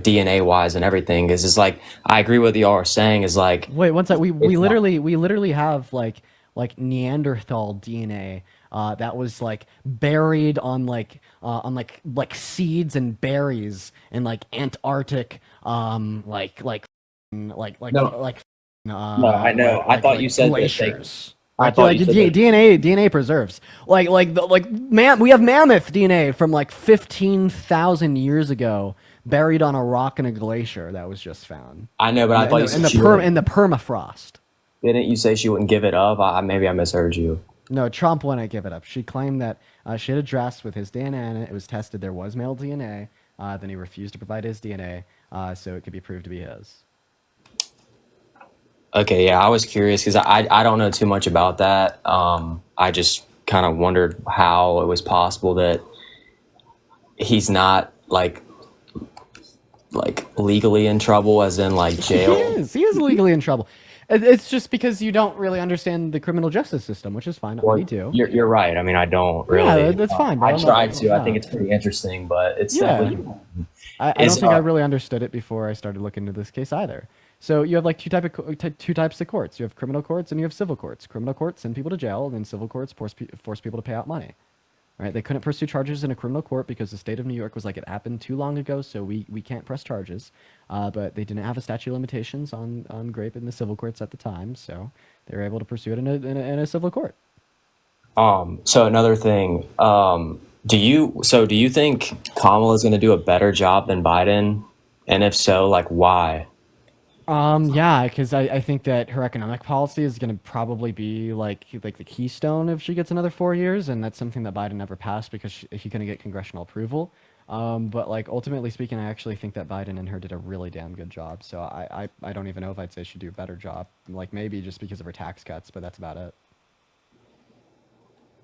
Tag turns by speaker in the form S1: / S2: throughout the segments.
S1: DNA wise and everything. Is like I agree with y'all are saying is like
S2: Wait, one sec. We
S1: it's not.
S2: literally have like Neanderthal DNA that was like buried on like seeds and berries in like Antarctic
S1: No, no, I know. I thought you
S2: like
S1: said that
S2: glaciers.
S1: I thought you said that.
S2: DNA preserves like man, we have mammoth DNA from like 15,000 years ago buried on a rock in a glacier that was just found
S1: I know, but
S2: in
S1: I
S2: the in
S1: thought you
S2: the in
S1: said
S2: the
S1: she
S2: perm
S1: wouldn't.
S2: in the permafrost.
S1: Didn't you say she wouldn't give it up? Maybe I misheard you.
S2: No, Trump wouldn't give it up. She claimed that she had a dress with his DNA in it. It was tested. There was male DNA. Then he refused to provide his DNA, so it could be proved to be his.
S1: Okay, yeah, I was curious because I don't know too much about that. I just kind of wondered how it was possible that he's not like legally in trouble, as in like
S2: He
S1: jail.
S2: is. He is legally in trouble. It's just because you don't really understand the criminal justice system, which is fine. We
S1: Well,
S2: do.
S1: you're right. I mean, I don't
S2: Yeah,
S1: really.
S2: that's fine,
S1: I
S2: bro. I'm
S1: tried
S2: not.
S1: to. I think
S2: Yeah,
S1: it's pretty interesting, but it's
S2: yeah.
S1: definitely
S2: I don't
S1: is
S2: think I really understood it before I started looking into this case either. So you have like two types of courts. You have criminal courts and you have civil courts. Criminal courts send people to jail, and then civil courts force people to pay out money. Right? They couldn't pursue charges in a criminal court because the state of New York was like it happened too long ago, so we can't press charges. But they didn't have a statute of limitations on grape in the civil courts at the time, so they were able to pursue it in a civil court.
S1: So another thing, do you think Kamala's going to do a better job than Biden? And if so, like why?
S2: Yeah, because I think that her economic policy is going to probably be like the keystone if she gets another 4 years, and that's something that Biden never passed because he couldn't get congressional approval. But like ultimately speaking, I actually think that Biden and her did a really damn good job. So I don't even know if I'd say she'd do a better job. Like maybe just because of her tax cuts, but that's about it.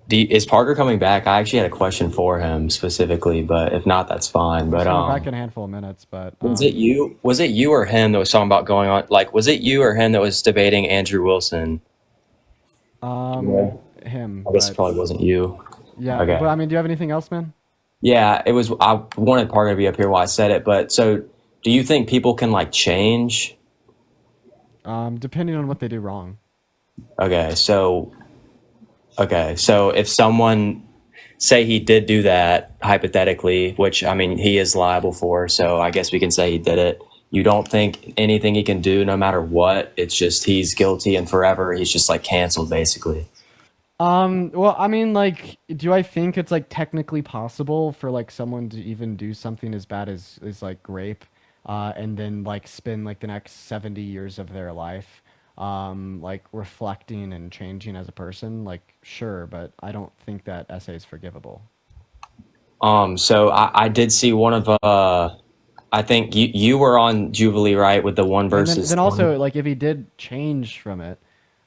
S1: Is Parker coming back? I actually had a question for him specifically, but if not, that's fine.
S2: He's
S1: But
S2: coming back in a handful of minutes, but
S1: was it you? Was it you or him that was talking about going on? Like, was it you or him that was debating Andrew Wilson? Yeah.
S2: him,
S1: I guess it
S2: but
S1: probably wasn't you.
S2: yeah. But
S1: Okay.
S2: I mean, do you have anything else, man?
S1: Yeah, it was. I wanted Parker to be up here while I said it, but so do you think people can like change?
S2: Depending on what they do wrong.
S1: Okay, so if someone say he did do that hypothetically, which I mean he is liable for, so I guess we can say he did it. You don't think anything he can do, no matter what, it's just he's guilty and forever he's just like canceled basically.
S2: Well, I mean, like, do I think it's like technically possible for like someone to even do something as bad as like rape, and then like spend like the next 70 years of their life, like reflecting and changing as a person? Like, sure, but I don't think that essay is forgivable.
S1: So I did see one of I think you were on Jubilee, right, with the one
S2: And then
S1: versus
S2: then
S1: 20.
S2: also like if he did change from it,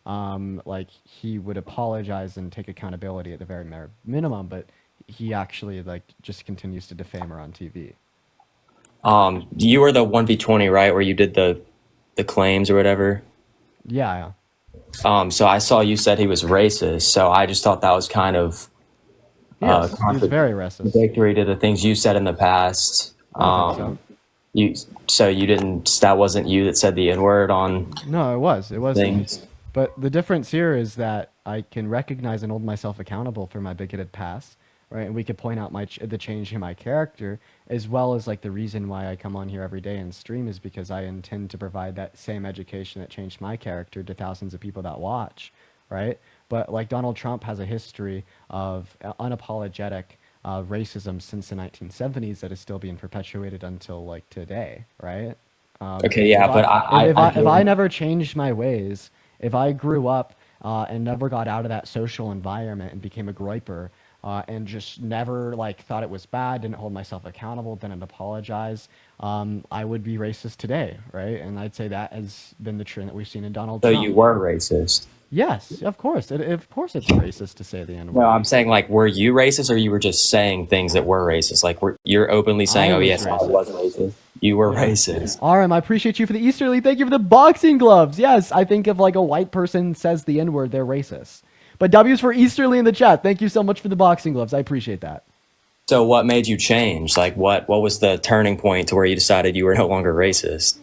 S2: like he would apologize and take accountability at the very minimum, but he actually like just continues to defame her on TV.
S1: You were the 1v20, right, where you did the claims or whatever.
S2: Yeah, yeah.
S1: So I saw you said he was racist, so I just thought that was kind of
S2: He is very racist.
S1: contradictory to the things you said in the past.
S2: I don't think so.
S1: You so you didn't that wasn't you that said the N word on
S2: No, it was me.
S1: things.
S2: But the difference here is that I can recognize and hold myself accountable for my bigoted past, right? And we could point out the change in my character, as well as like the reason why I come on here every day and stream is because I intend to provide that same education that changed my character to thousands of people that watch, right? But like Donald Trump has a history of unapologetic racism since the 1970s that is still being perpetuated until like today, right?
S1: Okay, yeah, but
S2: If I never changed my ways, if I grew up and never got out of that social environment and became a groyper, and just never like thought it was bad, didn't hold myself accountable, didn't apologize, I would be racist today, right? And I'd say that has been the trend that we've seen in Donald
S1: so you
S2: Trump.
S1: were racist.
S2: Yes, of course. Of course, it's racist to say the N
S1: No,
S2: word.
S1: I'm saying like, were you racist or you were just saying things that were racist? Like, you're openly saying,
S2: I
S1: "Oh
S2: was
S1: yes, I
S2: racist.
S1: was racist." You were
S2: Yeah.
S1: racist.
S2: RM, I appreciate you for the Easterly. Thank you for the boxing gloves. Yes, I think if like a white person says the N word, they're racist. But W's for Easterly in the chat. Thank you so much for the boxing gloves. I appreciate that.
S1: So what made you change? Like what was the turning point to where you decided you were no longer racist?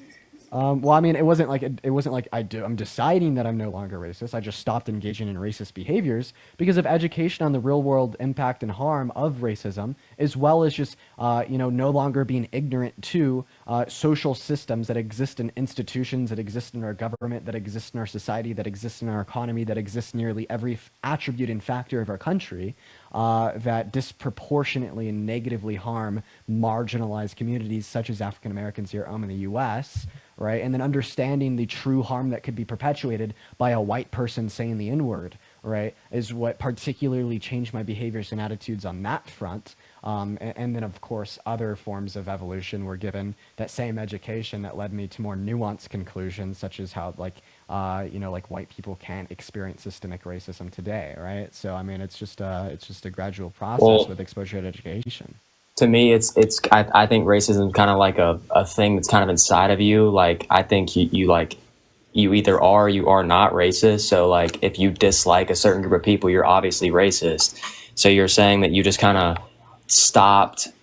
S2: Well, I mean, it wasn't like I'm deciding that I'm no longer racist. I just stopped engaging in racist behaviors because of education on the real world impact and harm of racism, as well as just no longer being ignorant to social systems that exist in institutions, that exist in our government, that exist in our society, that exist in our economy, that exist nearly every attribute and factor of our country, that disproportionately and negatively harm marginalized communities such as African Americans here in the U.S., right? And then understanding the true harm that could be perpetuated by a white person saying the N-word, right, is what particularly changed my behaviors and attitudes on that front. And then, of course, other forms of evolution were given that same education that led me to more nuanced conclusions, such as how, like white people can't experience systemic racism today, right? So, I mean, it's just a gradual process
S1: Well,
S2: with exposure to education.
S1: to me, I think racism is kind of like a thing that's kind of inside of you. Like I think you like you either are or you are not racist. So like if you dislike a certain group of people, you're obviously racist. So you're saying that you just kind of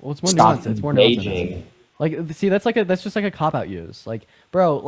S2: Well, it's more
S1: stopped
S2: nuanced. It's more nuanced than that.
S1: engaging.
S2: Like, see, that's just like a cop out use. Like, bro,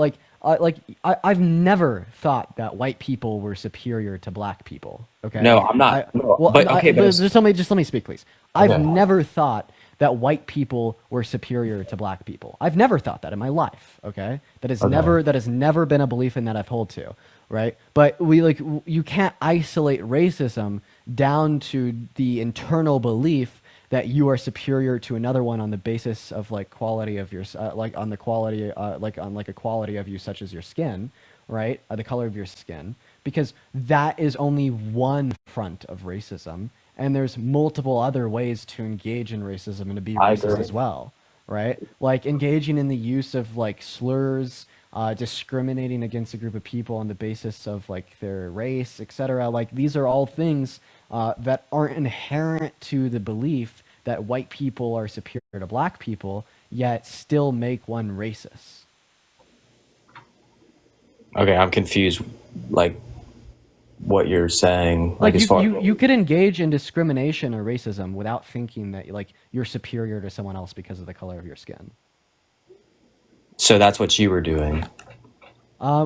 S2: I've never thought that white people were superior to black people. Okay.
S1: No, I'm not. No,
S2: Well,
S1: but okay, but
S2: just let me speak, please. I've
S1: okay.
S2: never thought that white people were superior to black people. I've never thought that in my life. Okay.
S1: Okay.
S2: That has never been a belief in that I've hold to. Right. But you can't isolate racism down to the internal belief that you are superior to another one on the basis of like quality of your like on the quality like on like a quality of you such as your skin, right, the color of your skin, because that is only one front of racism, and there's multiple other ways to engage in racism and to be
S1: I
S2: racist
S1: agree.
S2: as well, right? Like engaging in the use of like slurs, discriminating against a group of people on the basis of like their race, etc. Like these are all things that aren't inherent to the belief that white people are superior to black people, yet still make one racist.
S1: Okay, I'm confused. Like what you're saying. Like
S2: Like
S1: as
S2: you,
S1: far.
S2: you, you could engage in discrimination or racism without thinking that like you're superior to someone else because of the color of your skin.
S1: So that's what you were doing.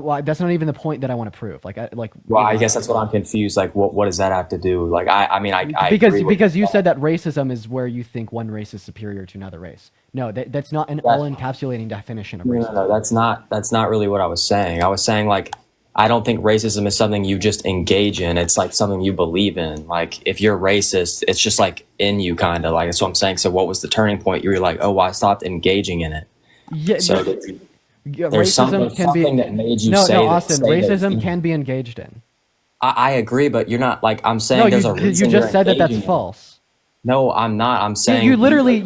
S2: Well, that's not even the point that I want to prove.
S1: Well, I guess that's what I'm confused. Like, what does that have to do? Like, I mean, I
S2: because
S1: agree with
S2: because you said that racism is where you think one race is superior to another race. No, that's not an all
S1: that.
S2: encapsulating definition of
S1: No, no, no.
S2: racism.
S1: That's not really what I was saying. I was saying like, I don't think racism is something you just engage in. It's like something you believe in. Like, if you're racist, it's just like in you, kind of. Like that's what I'm saying. So, what was the turning point? You were like, oh, well, I stopped engaging in it.
S2: Yeah,
S1: So
S2: yeah,
S1: there's
S2: racism can be
S1: something that made you
S2: no, Austin.
S1: say
S2: Racism
S1: that.
S2: can be engaged in.
S1: I agree, but you're not like I'm
S2: No,
S1: saying. There's a
S2: you
S1: reason you're
S2: just said that that's
S1: engaging in it.
S2: false.
S1: No, I'm not. I'm
S2: You
S1: saying
S2: literally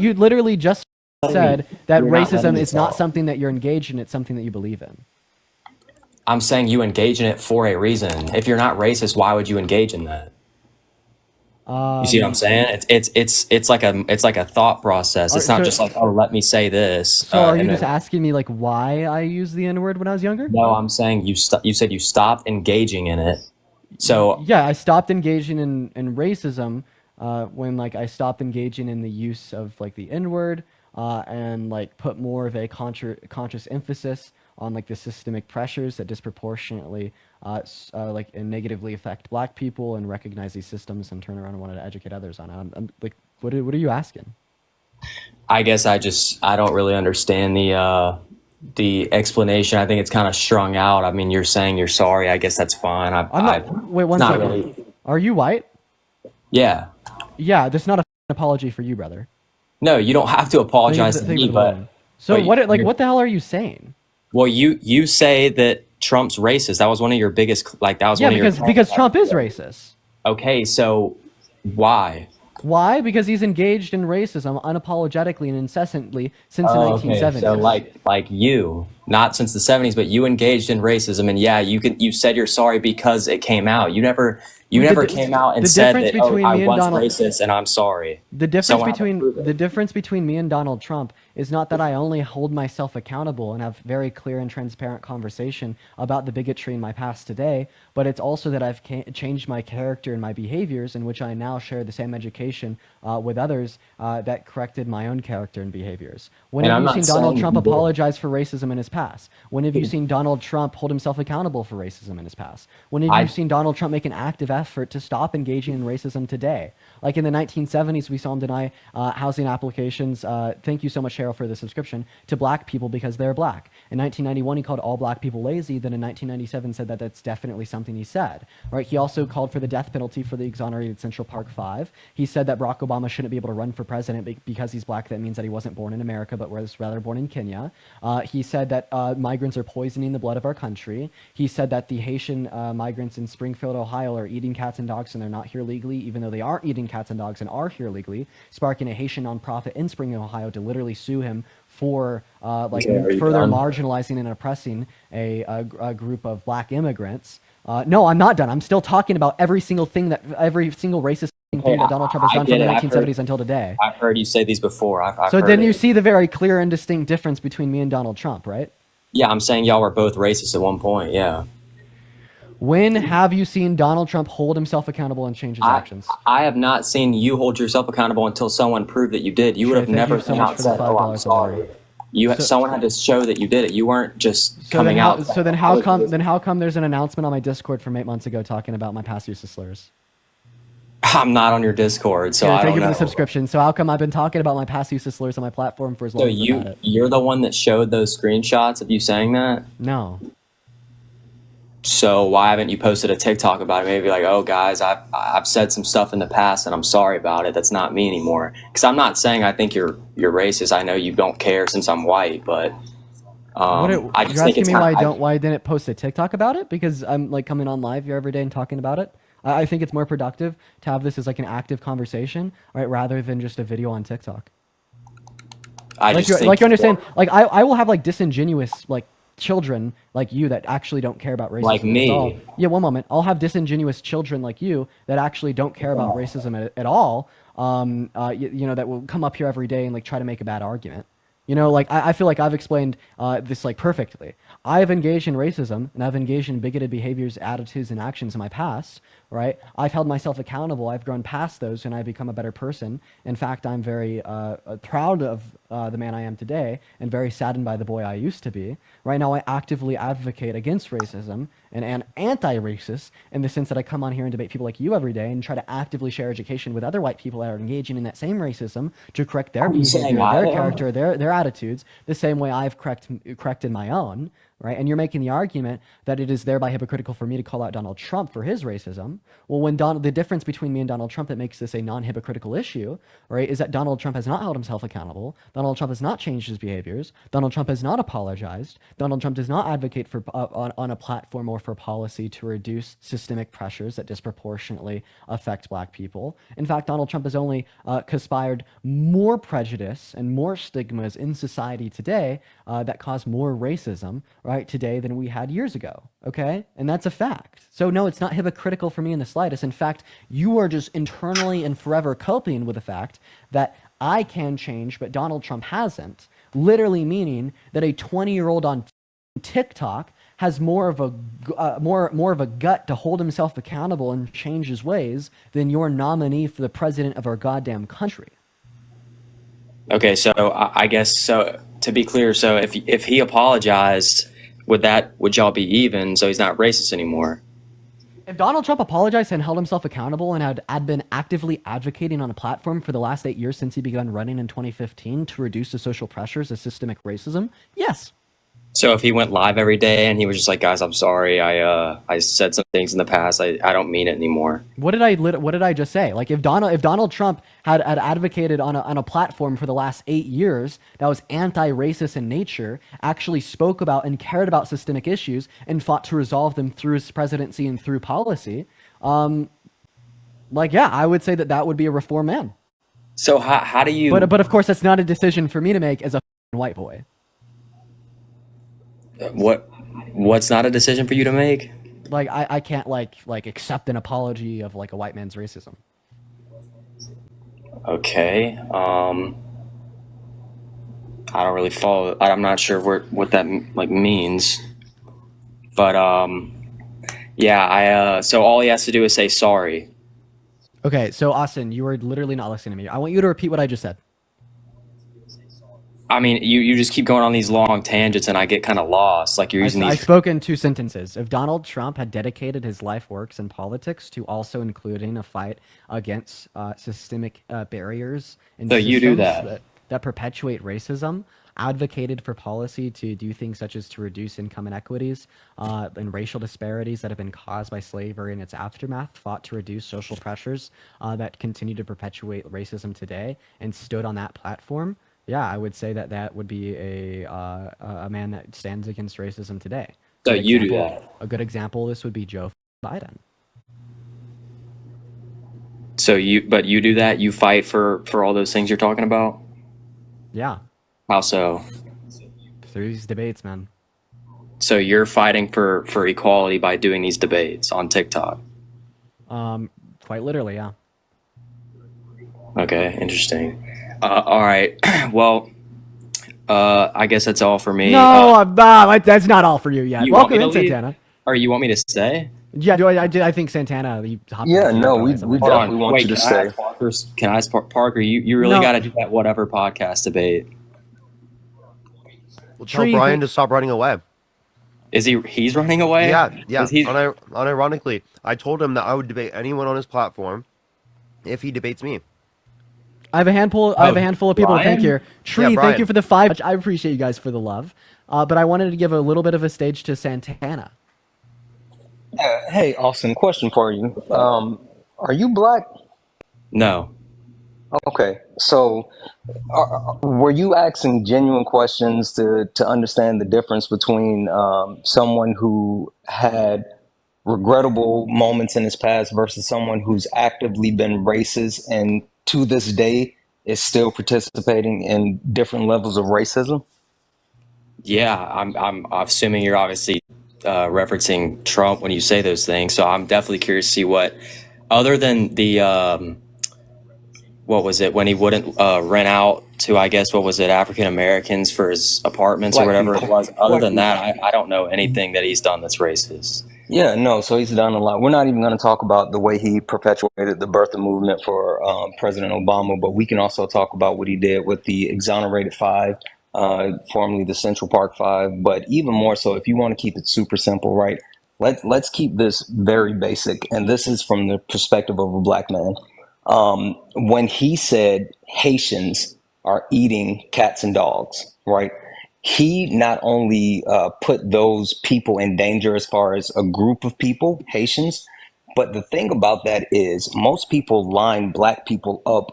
S2: just
S1: letting me.
S2: said that
S1: You're not letting
S2: racism
S1: me
S2: is not
S1: talk.
S2: something that you're engaged in. It's something that you believe in.
S1: I'm saying you engage in it for a reason. If you're not racist, why would you engage in that? You see what I'm
S2: Um,
S1: saying? It's like a thought process.
S2: are,
S1: It's not
S2: so
S1: just like, oh, let me say this,
S2: so are you
S1: and
S2: just
S1: then
S2: asking me like why I used the N word when I was younger?
S1: no, I'm saying you said you stopped engaging in it. So
S2: Yeah, I stopped engaging in racism when like I stopped engaging in the use of like the N word and like put more of a conscious emphasis on like the systemic pressures that disproportionately like and negatively affect black people, and recognize these systems and turn around and wanted to educate others on it. I'm like, what are you asking?
S1: I guess I don't really understand the explanation. I think it's kind of strung out. I mean, you're saying you're sorry. I guess that's fine.
S2: I'm not. Wait
S1: It's
S2: one
S1: not
S2: second.
S1: really.
S2: Are you white?
S1: Yeah.
S2: Yeah, that's not a apology for you, brother.
S1: No, you don't have to apologize to
S2: Thank you
S1: me,
S2: for the balloon. So
S1: but
S2: what? Like,
S1: you're,
S2: what the hell are you saying?
S1: well, you say that Trump's racist. That was one of your biggest, like that was
S2: Yeah,
S1: one of your.
S2: because Trump is racist.
S1: Okay, so why?
S2: Why? Because he's engaged in racism unapologetically and incessantly since the
S1: Oh, okay. So
S2: 1970s.
S1: like you, not since the 70s, but you engaged in racism, and yeah, you said you're sorry because it came out. You
S2: The,
S1: never
S2: di-
S1: came out and
S2: the
S1: said
S2: difference
S1: that, oh,
S2: between
S1: I
S2: me and
S1: was
S2: Donald
S1: racist and I'm sorry.
S2: the difference
S1: Someone had to
S2: between
S1: prove
S2: the
S1: it.
S2: difference between me and Donald Trump is not that I only hold myself accountable and have very clear and transparent conversation about the bigotry in my past today, but it's also that I've changed my character and my behaviors, in which I now share the same education with others that corrected my own character and behaviors. When
S1: And
S2: have
S1: I'm
S2: you
S1: not
S2: seen Donald
S1: saying that
S2: Trump
S1: you did.
S2: apologize for racism in his past? When have you seen Donald Trump hold himself accountable for racism in his past? When have you
S1: I
S2: seen Donald Trump make an active effort to stop engaging in racism today? Like in the 1970s, we saw him deny housing applications. Thank you so much, Cheryl, for the subscription to black people because they're black. In 1991, he called all black people lazy. Then in 1997, said that that's definitely something he said. Right? He also called for the death penalty for the exonerated Central Park Five. He said that Barack Obama shouldn't be able to run for president because he's black. That means that he wasn't born in America, but was rather born in Kenya. He said that migrants are poisoning the blood of our country. He said that the Haitian migrants in Springfield, Ohio, are eating cats and dogs, and they're not here legally, even though they aren't eating cats and dogs and are here legally, sparking a Haitian nonprofit in Springfield, Ohio, to literally sue him for
S1: Okay, are you
S2: further
S1: done?
S2: marginalizing and oppressing a group of black immigrants. No, I'm not done. I'm still talking about every single racist
S1: Okay,
S2: thing that Donald Trump has
S1: I
S2: done from
S1: get
S2: the
S1: it.
S2: 1970s until today.
S1: I've heard you say these before. I've
S2: So
S1: heard
S2: then you
S1: it.
S2: see the very clear and distinct difference between me and Donald Trump, right?
S1: Yeah, I'm saying y'all were both racist at one point. Yeah.
S2: When have you seen Donald Trump hold himself accountable and change his
S1: I
S2: actions?
S1: I have not seen you hold yourself accountable until someone proved that you did. You would
S2: Shay,
S1: have
S2: thank you
S1: never
S2: so
S1: come
S2: much
S1: out and
S2: for the
S1: said, "Oh, I'm
S2: $5 alone.
S1: sorry."
S2: So,
S1: Someone had to show that you did it. You weren't just
S2: so then
S1: coming
S2: how
S1: out
S2: so
S1: saying,
S2: then
S1: "I
S2: how
S1: was
S2: come
S1: racist."
S2: then how come there's an announcement on my Discord from 8 months ago talking about my past use of slurs?
S1: I'm not on your Discord, so
S2: Here,
S1: I
S2: thank
S1: don't
S2: you for the
S1: know.
S2: subscription. So how come I've been talking about my past use of slurs on my platform for as
S1: So
S2: long as I've had it?
S1: you're the one that showed those screenshots of you saying that.
S2: No.
S1: So why haven't you posted a TikTok about it? Maybe like, "Oh, guys, I've said some stuff in the past, and I'm sorry about it. That's not me anymore." Because I'm not saying I think you're racist. I know you don't care since I'm white, but I
S2: You're
S1: just think
S2: asking
S1: it's
S2: me
S1: kind of.
S2: why I didn't post a TikTok about it? Because I'm like coming on live here every day and talking about it. I think it's more productive to have this as like an active conversation, right, rather than just a video on TikTok.
S1: I just
S2: Like
S1: think
S2: you understand, like I will have like disingenuous like children like you that actually don't care about
S1: like
S2: racism at all.
S1: me.
S2: Yeah, one moment. I'll have disingenuous children like you that actually don't care about racism at all. You know, that will come up here every day and like try to make a bad argument. You know, like I feel like I've explained this like perfectly. I've engaged in racism and I've engaged in bigoted behaviors, attitudes, and actions in my past. Right? I've held myself accountable. I've grown past those, and I've become a better person. In fact, I'm very proud of the man I am today, and very saddened by the boy I used to be. Right now, I actively advocate against racism and anti-racist in the sense that I come on here and debate people like you every day and try to actively share education with other white people that are engaging in that same racism to correct their
S1: Are you saying
S2: behavior,
S1: I
S2: their
S1: am?
S2: character, their attitudes, the same way I've corrected my own. Right? And you're making the argument that it is thereby hypocritical for me to call out Donald Trump for his racism. Well, the difference between me and Donald Trump that makes this a non-hypocritical issue, right, is that Donald Trump has not held himself accountable. Donald Trump has not changed his behaviors. Donald Trump has not apologized. Donald Trump does not advocate for on a platform or for policy to reduce systemic pressures that disproportionately affect black people. In fact, Donald Trump has only conspired more prejudice and more stigmas in society today that cause more racism, right, today than we had years ago. Okay? And that's a fact. So, no, it's not hypocritical for me in the slightest. In fact, you are just internally and forever coping with the fact that I can change, but Donald Trump hasn't. Literally meaning that a 20-year-old on TikTok has more of a gut to hold himself accountable and change his ways than your nominee for the president of our goddamn country.
S1: Okay, so I guess so. To be clear, so if he apologized, would y'all be even? So he's not racist anymore.
S2: If Donald Trump apologized and held himself accountable and had been actively advocating on a platform for the last 8 years since he began running in 2015 to reduce the social pressures of systemic racism, yes.
S1: So if he went live every day and he was just like, "Guys, I'm sorry. I said some things in the past. I don't mean it anymore."
S2: What did I just say? Like if Donald Trump had advocated on a platform for the last 8 years that was anti-racist in nature, actually spoke about and cared about systemic issues and fought to resolve them through his presidency and through policy, like yeah, I would say that would be a reform man.
S1: So how do you
S2: But of course that's not a decision for me to make as a white boy.
S1: what what's not a decision for you to make?
S2: Like I can't like accept an apology of like a white man's racism.
S1: Okay. I don't really follow. I'm not sure what that like means. But yeah, so all he has to do is say sorry.
S2: Okay, so Austin, you were literally not listening to me. I want you to repeat what I just said.
S1: I mean, you just keep going on these long tangents, and I get kind of lost. Like you're using
S2: I
S1: these.
S2: spoke in two sentences. If Donald Trump had dedicated his life works in politics to also including a fight against systemic barriers and
S1: So you do
S2: systems
S1: that.
S2: that perpetuate racism, advocated for policy to do things such as to reduce income inequities and racial disparities that have been caused by slavery and its aftermath, fought to reduce social pressures that continue to perpetuate racism today, and stood on that platform, yeah, I would say that that would be a man that stands against racism today.
S1: So you do that.
S2: A good example of this would be Joe Biden.
S1: But you do that. You fight for all those things you're talking about.
S2: Yeah,
S1: How so?
S2: through these debates, man.
S1: So you're fighting for equality by doing these debates on TikTok.
S2: Um, Quite literally, yeah.
S1: Okay, interesting. All right. Well, I guess that's all for me.
S2: No, that's not all for you yet.
S1: You want me
S2: Welcome
S1: to
S2: in,
S1: leave,
S2: Santana.
S1: or you want me to stay?
S2: Yeah, I think Santana, you hopped in the
S3: Yeah,
S2: queue.
S3: no,
S2: Go
S3: we
S2: ahead,
S3: we
S2: somebody.
S1: Hold
S3: definitely
S1: on.
S3: want you
S1: Wait,
S3: to
S1: can I
S3: stay.
S1: ask Parker? Can I ask Parker? You really got
S2: No,
S1: to do that whatever podcast debate.
S4: Well, tell
S2: Tree.
S4: Brian to stop running away.
S1: Is he's running away?
S4: Yeah, yeah.
S1: Is he?
S4: Unironically, I told him that I would debate anyone on his platform if he debates me.
S2: I have a handful. I have
S1: Oh,
S2: a handful of people to thank
S1: Brian?
S2: here.
S4: Yeah,
S2: Tree, thank you
S4: Brian.
S2: for the 5. I appreciate you guys for the love, but I wanted to give a little bit of a stage to Santana.
S3: Hey, Austin, question for you.
S1: What's up?
S3: Are you black?
S1: No.
S3: Okay, so were you asking genuine questions to understand the difference between someone who had regrettable moments in his past versus someone who's actively been racist and to this day is still participating in different levels of racism?
S1: Yeah, I'm assuming you're obviously referencing Trump when you say those things. So I'm definitely curious to see what, other than the what was it when he wouldn't rent out to, I guess, what was it, African Americans for his apartments or
S3: Black
S1: whatever it
S3: people.
S1: was. Other than that, I don't know anything that he's done that's racist.
S3: Yeah, no, so he's done a lot. We're not even going to talk about the way he perpetuated the birther movement for President Obama, but we can also talk about what he did with the Exonerated Five, formerly the Central Park Five. But even more so, if you want to keep it super simple, right? Let's keep this very basic, and this is from the perspective of a black man. When he said Haitians are eating cats and dogs, right? He not only put those people in danger as far as a group of people, Haitians, but the thing about that is most people line black people up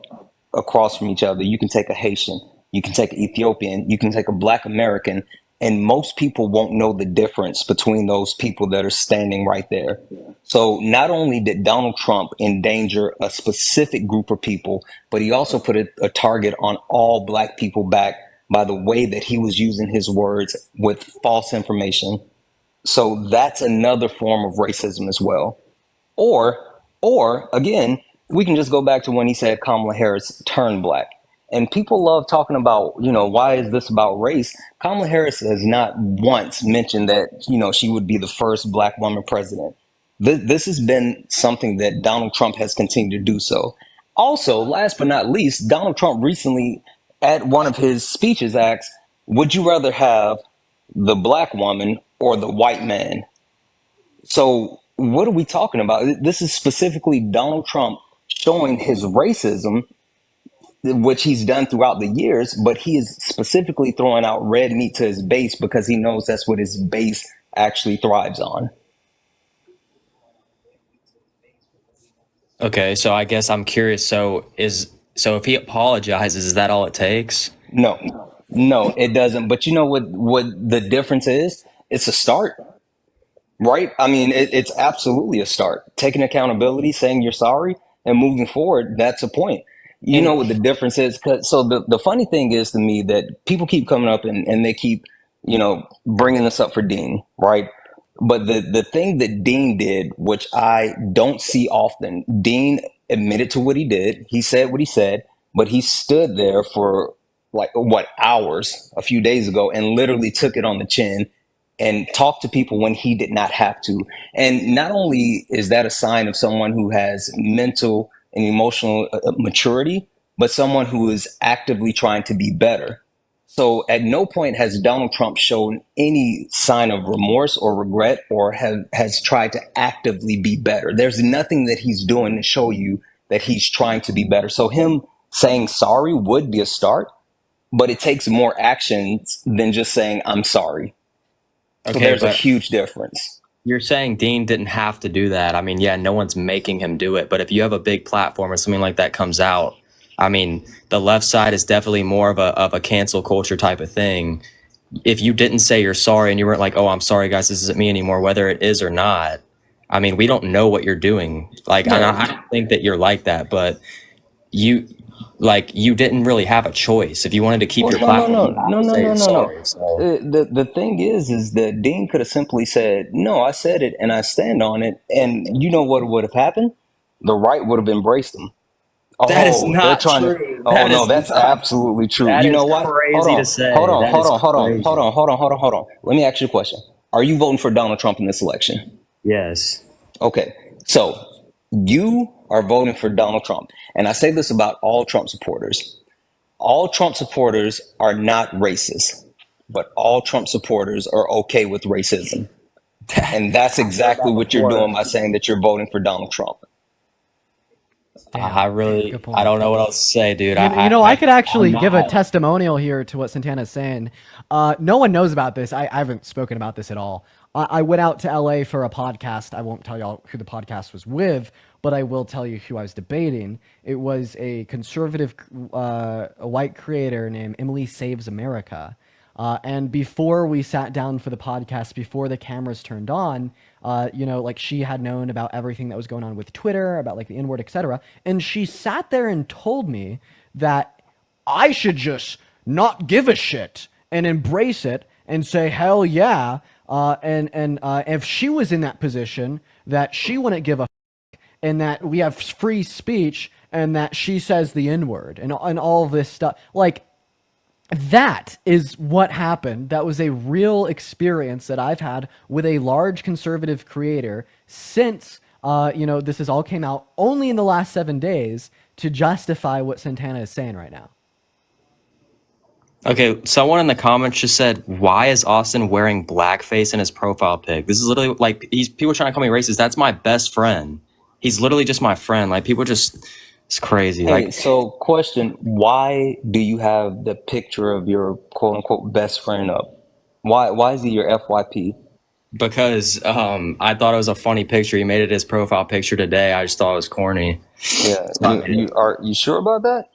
S3: across from each other. You can take a Haitian, you can take an Ethiopian, you can take a black American, and most people won't know the difference between those people that are standing right there. So not only did Donald Trump endanger a specific group of people, but he also put a target on all black people back by the way that he was using his words with false information. So that's another form of racism as well. Or, or again, we can just go back to when he said Kamala Harris turned black. And people love talking about, why is this about race? Kamala Harris has not once mentioned that, she would be the first black woman president. This has been something that Donald Trump has continued to do so. Also, last but not least, Donald Trump recently at one of his speeches asked, would you rather have the black woman or the white man? So, what are we talking about? This is specifically Donald Trump showing his racism, which he's done throughout the years, but he is specifically throwing out red meat to his base because he knows that's what his base actually thrives on.
S1: Okay, so I guess I'm curious. So if he apologizes, is that all it takes?
S3: No, no, it doesn't. But you know what the difference is? It's a start. Right? I mean, it's absolutely a start. Taking accountability, saying you're sorry, and moving forward, that's a point. You know
S1: And
S3: what the difference is? So the funny thing is to me that people keep coming up and they keep, bringing this up for Dean, right? But the thing that Dean did, which I don't see often, Dean admitted to what he did. He said what he said, but he stood there for like what, hours a few days ago, and literally took it on the chin and talked to people when he did not have to. And not only is that a sign of someone who has mental and emotional maturity, but someone who is actively trying to be better. So at no point has Donald Trump shown any sign of remorse or regret, or has tried to actively be better. There's nothing that he's doing to show you that he's trying to be better. So him saying sorry would be a start, but it takes more actions than just saying, I'm sorry. So
S1: Okay,
S3: there's a
S1: but
S3: huge difference.
S1: you're saying Dean didn't have to do that. I mean, yeah, no one's making him do it. But if you have a big platform or something like that comes out, I mean, the left side is definitely more of a cancel culture type of thing. If you didn't say you're sorry and you weren't like, oh, I'm sorry, guys, this isn't me anymore, whether it is or not, I mean, we don't know what you're doing. Like, and
S3: No,
S1: I don't think that you're like that, but you, like, you didn't really have a choice. If you wanted to keep
S3: well,
S1: your
S3: no, no,
S1: platform,
S3: no,
S1: you have
S3: no,
S1: to
S3: no,
S1: say
S3: no,
S1: you're
S3: no, no.
S1: sorry. So,
S3: The thing is that Dean could have simply said, no, I said it and I stand on it. And you know what would have happened? The right would have embraced him.
S1: that is
S3: Oh, they're
S1: not
S3: trying to.
S1: true.
S3: Oh
S1: That
S3: no,
S1: is
S3: that's
S1: not.
S3: absolutely true.
S1: That
S3: You
S1: is
S3: know what? Hold
S1: crazy to
S3: on, hold
S1: say.
S3: on,
S1: That
S3: hold
S1: is
S3: on, hold on, hold
S1: crazy.
S3: on, hold on, hold on, hold on. Let me ask you a question. Are you voting for Donald Trump in this election?
S1: Yes.
S3: Okay, so you are voting for Donald Trump, and I say this about all Trump supporters. All Trump supporters are not racist, but all Trump supporters are okay with racism. And that's
S1: I've heard
S3: exactly
S1: that
S3: what you're
S1: before.
S3: doing by saying that you're voting for Donald Trump.
S1: I
S2: Damn.
S1: really,
S2: Good
S1: I
S2: point.
S1: don't know what else to say, dude.
S2: I could
S1: I'm
S2: actually give a
S1: not.
S2: testimonial here to what Santana's saying. No one knows about this. I haven't spoken about this at all. I went out to LA for a podcast. I won't tell y'all who the podcast was with, but I will tell you who I was debating. It was a conservative, a white creator named Emily Saves America. And before we sat down for the podcast, before the cameras turned on, like she had known about everything that was going on with Twitter, about like the N word, etc. And she sat there and told me that I should just not give a shit and embrace it and say hell yeah. And if she was in that position, that she wouldn't give a and that we have free speech and that she says the N word and all of this stuff. Like that is what happened. That was a real experience that I've had with a large conservative creator since this has all came out only in the last 7 days to justify what Santana is saying right now.
S1: Okay, someone in the comments just said, "Why is Austin wearing blackface in his profile pic?" This is literally like people trying to call me racist. That's my best friend. He's literally just my friend. Like people just, it's crazy.
S3: Hey,
S1: Like
S3: so question, why do you have the picture of your quote unquote best friend up? Why is he your FYP?
S1: because I thought it was a funny picture. He made it his profile picture today. I just thought it was corny.
S3: Yeah,
S1: So I made it.
S3: are you sure about that?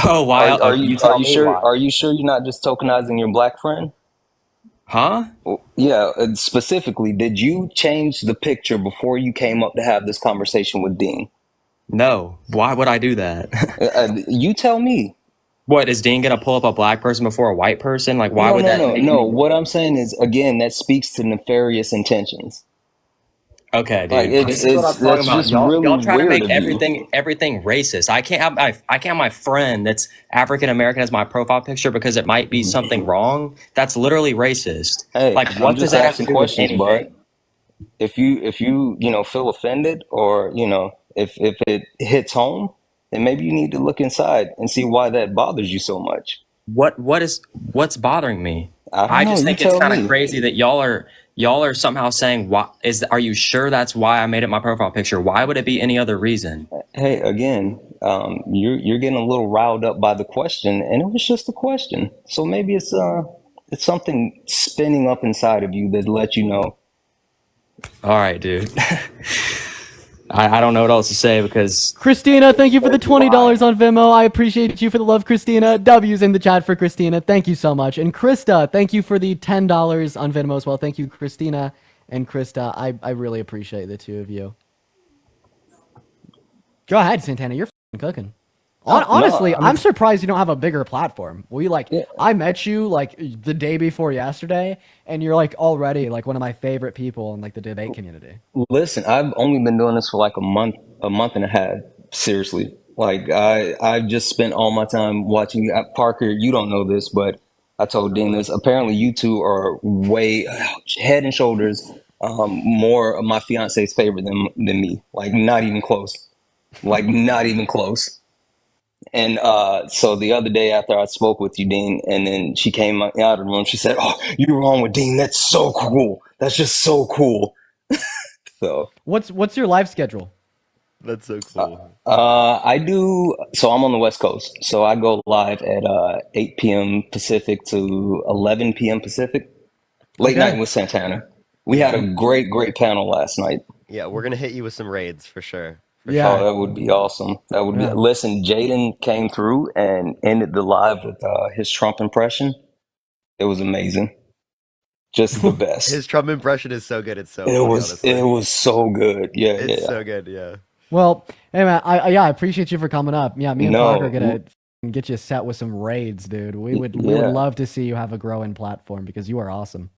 S1: Oh, why? You
S3: Are
S1: tell
S3: you
S1: me
S3: sure
S1: why.
S3: are you sure you're not just tokenizing your black friend?
S1: Huh?
S3: Yeah, specifically, did you change the picture before you came up to have this conversation with Dean?
S1: No. Why would I do that?
S3: You tell me.
S1: What is Dean gonna pull up a black person before a white person? Like, why
S3: No,
S1: would
S3: no,
S1: that
S3: no,
S1: make
S3: no.
S1: any?
S3: What I'm saying is, again, that speaks to nefarious intentions.
S1: Okay,
S3: Like
S1: dude. This is what I'm
S3: it's
S1: talking
S3: that's
S1: about.
S3: just
S1: Y'all
S3: really
S1: trying to
S3: weird
S1: make
S3: of you.
S1: everything racist. I can't have my friend that's African American as my profile picture because it might be something wrong. That's literally racist.
S3: Hey,
S1: Like,
S3: I'm
S1: what does
S3: just
S1: that have to
S3: asking
S1: do with
S3: questions, bud.
S1: anything?
S3: If you feel offended, or if it hits home, then maybe you need to look inside and see why that bothers you so much.
S1: What's bothering me?
S3: I don't
S1: I
S3: know.
S1: just
S3: You
S1: think it's
S3: tell
S1: kind of
S3: me.
S1: crazy that y'all are somehow saying are you sure that's why I made it my profile picture? Why would it be any other reason?
S3: Hey, again, you're getting a little riled up by the question, and it was just a question. So maybe it's something spinning up inside of you that let you know.
S1: All right, dude. I don't know what else to say because
S2: Christina, thank you for the
S1: crazy lie.
S2: $20 on Venmo. I appreciate you for the love, Christina. W's in the chat for Christina. Thank you so much. And Krista, thank you for the $10 on Venmo as well. Thank you, Christina and Krista. I really appreciate the two of you. Go ahead, Santana. You're cooking.
S3: Oh no,
S2: Honestly,
S3: I
S2: I'm
S3: mean,
S2: surprised you don't have a bigger platform.
S3: yeah.
S2: I met you like the day before yesterday, and you're like already like one of my favorite people in like the debate community.
S3: Listen, I've only been doing this for like a month and a half. Seriously, Like I've just spent all my time watching you. Parker, you don't know this, but I told Dean this. Apparently, you two are way head and shoulders more of my fiance's favorite than me. Like not even close. Like not even close. And so the other day after I spoke with you, Dean, and then she came out of the room, she said, "Oh, you're wrong with Dean. That's so cool. That's just so cool." So
S2: What's your live schedule?
S4: That's so cool.
S3: I do. So I'm on the West Coast. So I go live at 8 p.m. Pacific to 11 p.m. Pacific. Late night
S2: Okay.
S3: with Santana. We had
S4: Yeah.
S3: a great panel last night.
S4: Yeah, we're gonna hit you with some raids for sure. For
S2: Yeah.
S3: Oh,
S4: sure.
S3: that would be awesome. That would be.
S2: Yeah.
S3: Listen, Jaden came through and ended the live with his Trump impression. It was amazing. Just the best.
S4: His Trump impression is so good. It's so
S3: It
S4: funny,
S3: was. It
S4: honestly.
S3: was so good. Yeah, yeah,
S4: It's
S3: yeah.
S4: so good. Yeah.
S2: Well, hey man, I appreciate you for coming up. Yeah, me and Parker are
S3: No.
S2: gonna get you set with some raids, dude. We would
S3: Yeah.
S2: love to see you have a growing platform because you are awesome.